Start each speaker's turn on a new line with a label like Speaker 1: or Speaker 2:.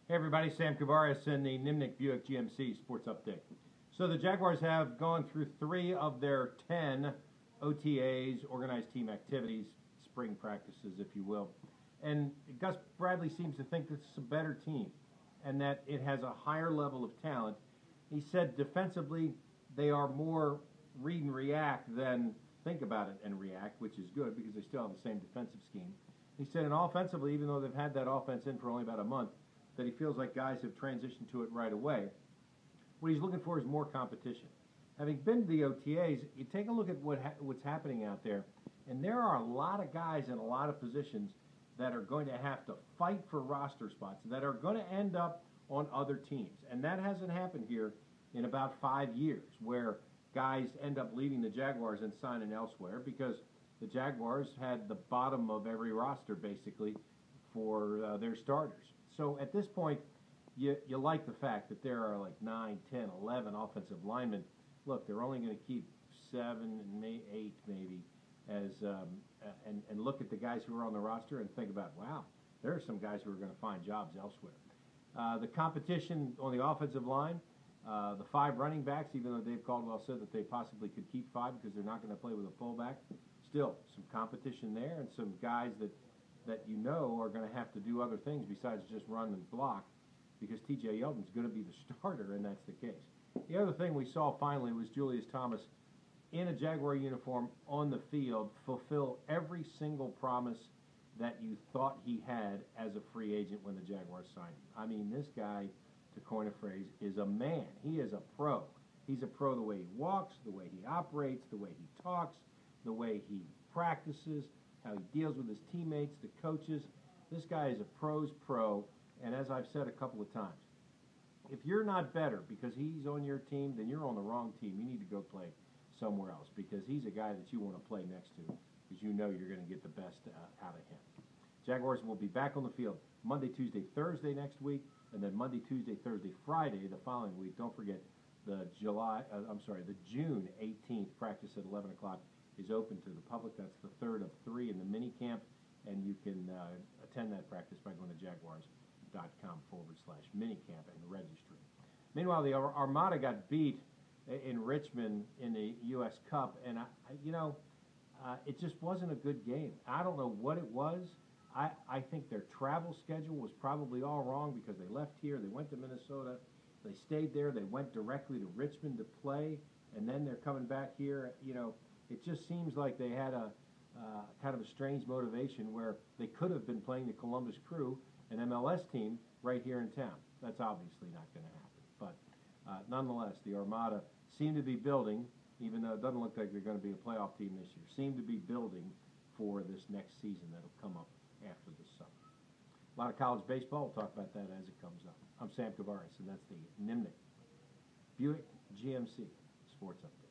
Speaker 1: Hey everybody, Sam Kavaris in the Nimnicht Buick GMC Sports Update. So the Jaguars have gone through 3 of their 10 OTAs, organized team activities, spring practices if you will. And Gus Bradley seems to think this is a better team and that it has a higher level of talent. He said defensively they are more read and react than think about it and react, which is good because they still have the same defensive scheme. He said, and offensively, even though they've had that offense in for only about a month, that he feels like guys have transitioned to it right away. What he's looking for is more competition. Having been to the OTAs, you take a look at what's happening out there, and there are a lot of guys in a lot of positions that are going to have to fight for roster spots, that are going to end up on other teams. And that hasn't happened here in about 5 years, where guys end up leaving the Jaguars and signing elsewhere because the Jaguars had the bottom of every roster, basically, for their starters. So at this point, you like the fact that there are like 9, 10, 11 offensive linemen. Look, they're only going to keep 7 and 8 maybe, as and look at the guys who are on the roster and think about, wow, there are some guys who are going to find jobs elsewhere. The competition on the offensive line, the 5 running backs, even though Dave Caldwell said that they possibly could keep 5 because they're not going to play with a fullback, still some competition there and some guys that you know are going to have to do other things besides just run and block, because T.J. Yeldon's going to be the starter, and that's the case. The other thing we saw finally was Julius Thomas in a Jaguar uniform on the field fulfill every single promise that you thought he had as a free agent when the Jaguars signed him. I mean, this guy, to coin a phrase, is a man. He is a pro. He's a pro the way he walks, the way he operates, the way he talks, the way he practices, how he deals with his teammates, the coaches. This guy is a pro's pro, and as I've said a couple of times, if you're not better because he's on your team, then you're on the wrong team. You need to go play somewhere else because he's a guy that you want to play next to because you know you're going to get the best out of him. Jaguars will be back on the field Monday, Tuesday, Thursday next week, and then Monday, Tuesday, Thursday, Friday the following week. Don't forget the June 18th practice at 11 o'clock is open to the public. That's the third of 3 in the mini camp, and you can attend that practice by going to jaguars.com/minicamp and registering. Meanwhile, the Armada got beat in Richmond in the U.S. Cup, and it just wasn't a good game. I don't know what it was. I think their travel schedule was probably all wrong because they left here, they went to Minnesota, they stayed there, they went directly to Richmond to play, and then they're coming back here. It just seems like they had a kind of a strange motivation where they could have been playing the Columbus Crew, an MLS team, right here in town. That's obviously not going to happen. But nonetheless, the Armada seem to be building, even though it doesn't look like they're going to be a playoff team this year, seem to be building for this next season that'll come up after the summer. A lot of college baseball. We'll talk about that as it comes up. I'm Sam Kavaris, and that's the Nimnicht Buick GMC Sports Update.